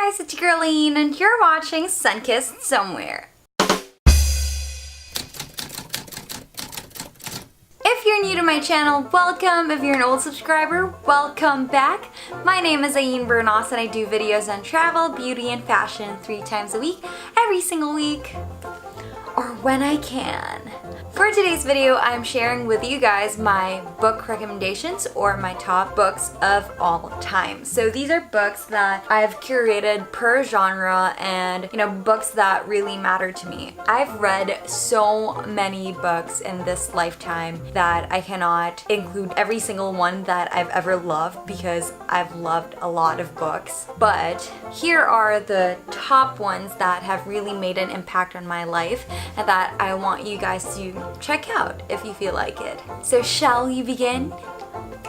guys, it's your girl Ayn, and you're watching Sunkissed Somewhere. If you're new to my channel, welcome. If you're an old subscriber, welcome back. My name is Ayn Bernos and I do videos on travel, beauty, and fashion 3 times a week, every single week, or when I can. For today's video, I'm sharing with you guys my book recommendations or my top books of all time. So these are books that I've curated per genre and, books that really matter to me. I've read so many books in this lifetime that I cannot include every single one that I've ever loved because I've loved a lot of books. But here are the top ones that have really made an impact on my life and that I want you guys to check out if you feel like it. So shall we begin?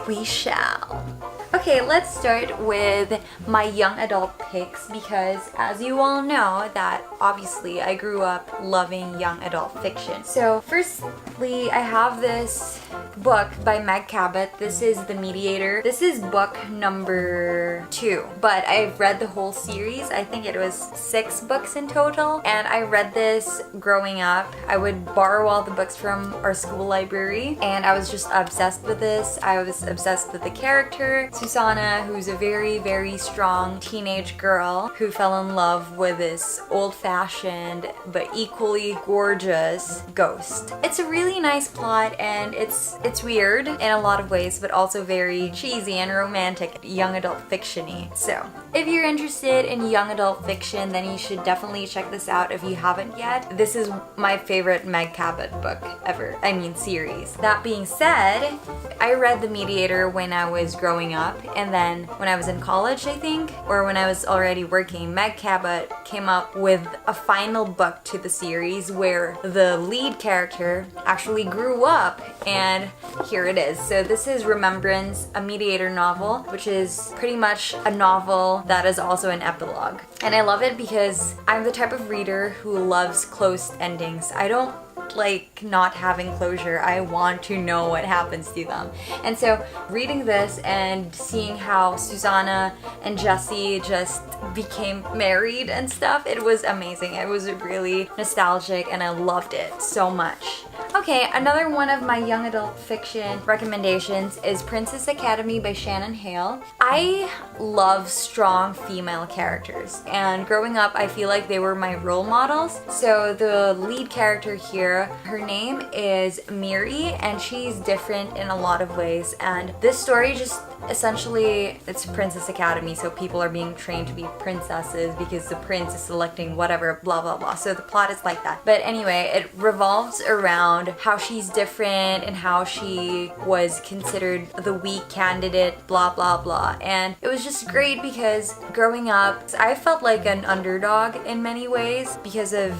We shall. Okay, let's start with my young adult picks because as you all know that obviously I grew up loving young adult fiction. So firstly, I have this book by Meg Cabot. This is The Mediator. This is book number 2, but I've read the whole series. I think it was 6 books in total, and I read this growing up. I would borrow all the books from our school library, and I was just obsessed with this. I was obsessed with the character, Susanna, who's a very, very strong teenage girl who fell in love with this old-fashioned but equally gorgeous ghost. It's a really nice plot and it's weird in a lot of ways, but also very cheesy and romantic, young adult fiction-y. So if you're interested in young adult fiction, then you should definitely check this out if you haven't yet. This is my favorite Meg Cabot book ever. I mean series. That being said, I read The Mediator when I was growing up, and then when I was in college, I think, or when I was already working, Meg Cabot came up with a final book to the series where the lead character actually grew up, and here it is. So this is Remembrance, a Mediator novel, which is pretty much a novel that is also an epilogue. And I love it because I'm the type of reader who loves closed endings. I don't like not having closure. I want to know what happens to them. And so reading this and seeing how Susanna and Jesse just became married and stuff, it was amazing. It was really nostalgic and I loved it so much. Okay, another one of my young adult fiction recommendations is Princess Academy by Shannon Hale. I love strong female characters, and growing up I feel like they were my role models. So the lead character here, her name is Miri, and she's different in a lot of ways, and this story just essentially, it's Princess Academy, so people are being trained to be princesses because the prince is selecting whatever, blah blah blah. So the plot is like that. But anyway, it revolves around how she's different and how she was considered the weak candidate, blah blah blah. And it was just great because growing up, I felt like an underdog in many ways because of,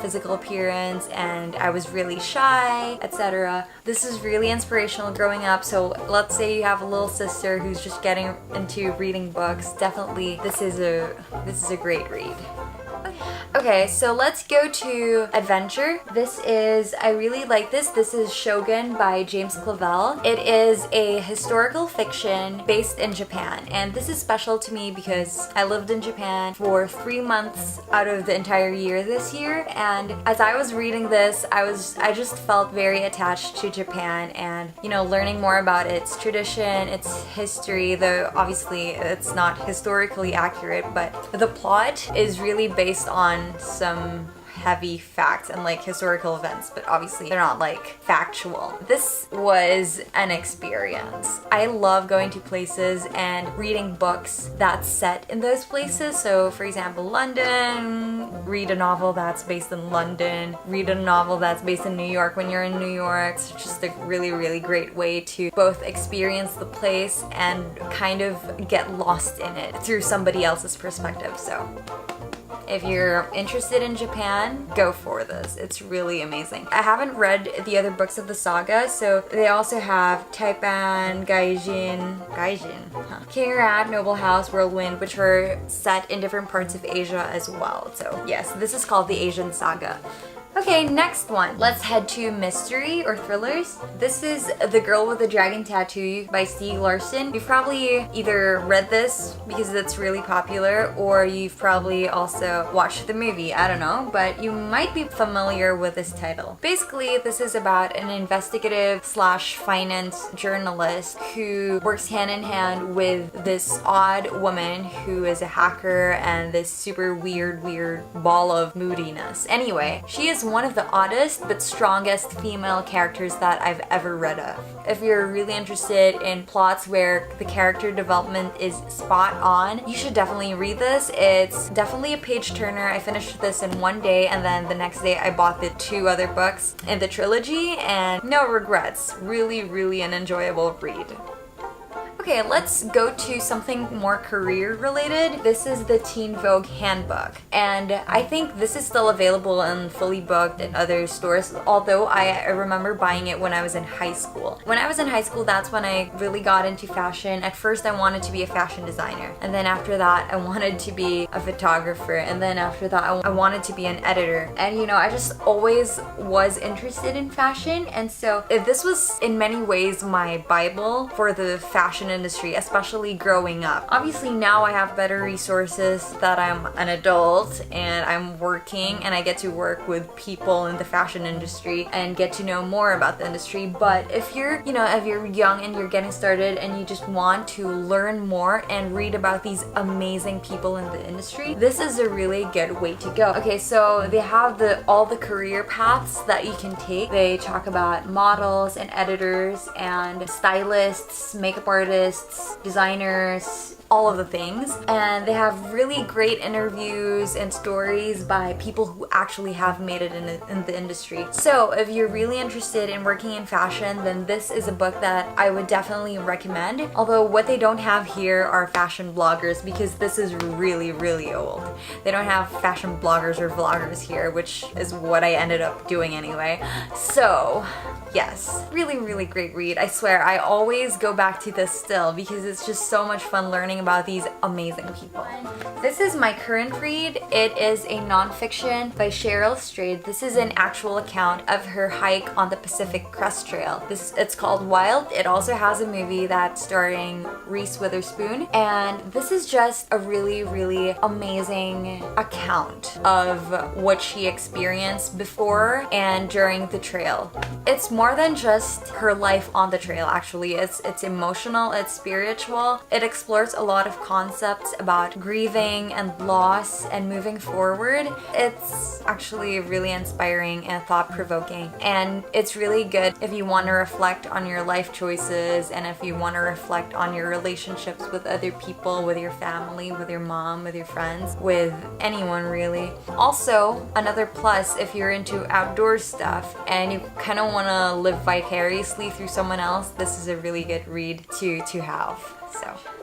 physical appearance, and I was really shy, etc. This is really inspirational growing up. So let's say you have a little sister who's just getting into reading books, definitely this is a great read. Okay, so let's go to adventure. I really like this. This is Shogun by James Clavell. It is a historical fiction based in Japan, and this is special to me because I lived in Japan for 3 months out of the entire year this year, and as I was reading this, I just felt very attached to Japan and, learning more about its tradition, its history, though obviously it's not historically accurate, but the plot is really based on some heavy facts and historical events, but obviously they're not factual. This was an experience. I love going to places and reading books that's set in those places. So for example, London, read a novel that's based in London, read a novel that's based in New York when you're in New York. It's just a really, really great way to both experience the place and kind of get lost in it through somebody else's perspective. So if you're interested in Japan, go for this. It's really amazing. I haven't read the other books of the saga, so they also have Taipan, King Rat, Noble House, Whirlwind, which are set in different parts of Asia as well. So yes, this is called the Asian Saga. Okay, next one. Let's head to mystery or thrillers. This is The Girl with the Dragon Tattoo by Stieg Larsson. You've probably either read this because it's really popular, or you've probably also watched the movie. I don't know, but you might be familiar with this title. Basically, this is about an investigative slash finance journalist who works hand in hand with this odd woman who is a hacker and this super weird ball of moodiness. Anyway, she is one of the oddest but strongest female characters that I've ever read of. If you're really interested in plots where the character development is spot on, you should definitely read this. It's definitely a page turner. I finished this in one day, and then the next day I bought the 2 other books in the trilogy, and no regrets. Really an enjoyable read. Okay, let's go to something more career related. This is the Teen Vogue Handbook, and I think this is still available and fully booked at other stores, although I remember buying it when I was in high school. When I was in high school, that's when I really got into fashion. At first I wanted to be a fashion designer, and then after that I wanted to be a photographer, and then after that I wanted to be an editor. And you know, I just always was interested in fashion, and so this was in many ways my Bible for the fashion industry, especially growing up. Obviously now I have better resources that I'm an adult and I'm working and I get to work with people in the fashion industry and get to know more about the industry. But if you're, if you're young and you're getting started and you just want to learn more and read about these amazing people in the industry, this is a really good way to go. Okay, so they have all the career paths that you can take. They talk about models and editors and stylists, makeup artists, designers, all of the things, and they have really great interviews and stories by people who actually have made it in the industry. So if you're really interested in working in fashion, then this is a book that I would definitely recommend. Although what they don't have here are fashion bloggers, because this is really old. They don't have fashion bloggers or vloggers here, which is what I ended up doing anyway. So yes, really great read. I swear I always go back to this still because it's just so much fun learning about these amazing people. This is my current read. It is a nonfiction by Cheryl Strayed. This is an actual account of her hike on the Pacific Crest Trail. It's called Wild. It also has a movie that's starring Reese Witherspoon, and this is just a really amazing account of what she experienced before and during the trail. It's more than just her life on the trail, actually. It's emotional, it's spiritual. It explores a lot of concepts about grieving and loss and moving forward. It's actually really inspiring and thought-provoking, and it's really good if you want to reflect on your life choices and if you want to reflect on your relationships with other people, with your family, with your mom, with your friends, with anyone really. Also, another plus, if you're into outdoor stuff and you kind of want to live vicariously through someone else, this is a really good read to have.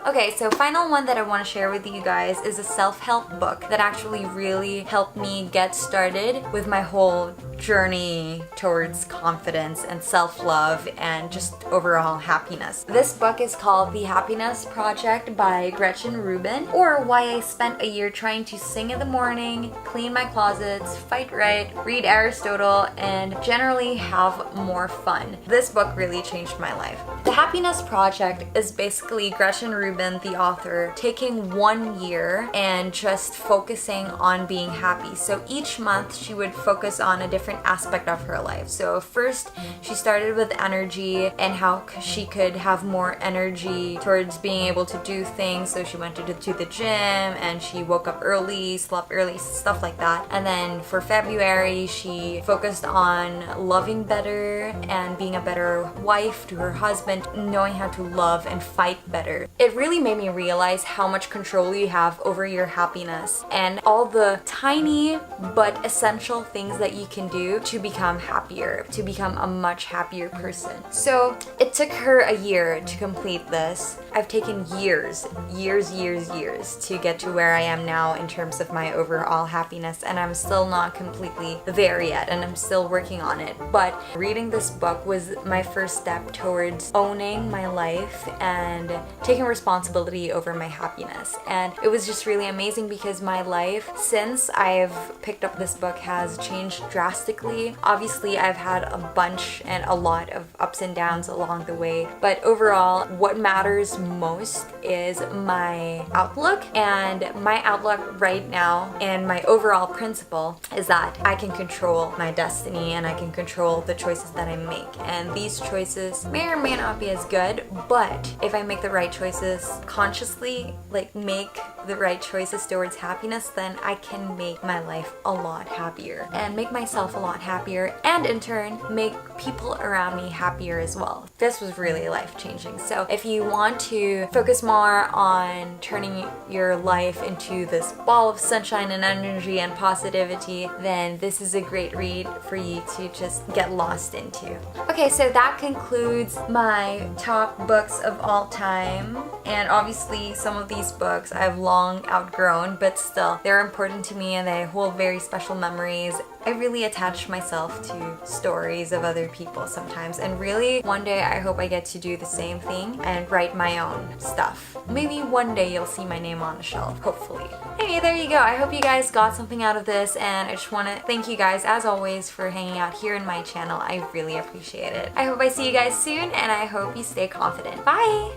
Okay, so final one that I want to share with you guys is a self-help book that actually really helped me get started with my whole journey towards confidence and self-love and just overall happiness. This book is called The Happiness Project by Gretchen Rubin, or Why I Spent a Year Trying to Sing in the Morning, Clean My Closets, Fight Right, Read Aristotle, and generally have more fun. This book really changed my life. The Happiness Project is basically Gretchen Rubin, the author, taking 1 year and just focusing on being happy. So each month she would focus on a different aspect of her life. So first she started with energy and how she could have more energy towards being able to do things. So she went to the gym and she woke up early, slept early, stuff like that. And then for February she focused on loving better and being a better wife to her husband, knowing how to love and fight better. It really made me realize how much control you have over your happiness and all the tiny but essential things that you can do to become happier, to become a much happier person. So it took her a year to complete this, I've taken years to get to where I am now in terms of my overall happiness, and I'm still not completely there yet, and I'm still working on it. But reading this book was my first step towards owning my life and taking responsibility over my happiness. And it was just really amazing because my life since I've picked up this book has changed drastically. Obviously, I've had a bunch and a lot of ups and downs along the way, but overall, what matters most is my outlook. And my outlook right now and my overall principle is that I can control my destiny and I can control the choices that I make. And these choices may or may not be as good, but if I make the right choices consciously, like make the right choices towards happiness, then I can make my life a lot happier and make myself a lot happier, and in turn make people around me happier as well. This was really life-changing. So if you want to focus more on turning your life into this ball of sunshine and energy and positivity, then this is a great read for you to just get lost into. Okay, so that concludes my top books of all time. And obviously some of these books I've long outgrown, but still they're important to me and they hold very special memories. I really attach myself to stories of other people sometimes, and really one day I hope I get to do the same thing and write my own stuff. Maybe one day you'll see my name on the shelf, hopefully. Anyway, there you go. I hope you guys got something out of this, and I just want to thank you guys as always for hanging out here in my channel. I really appreciate it. I hope I see you guys soon, and I hope you stay confident. Bye!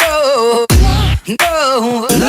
No, no, no.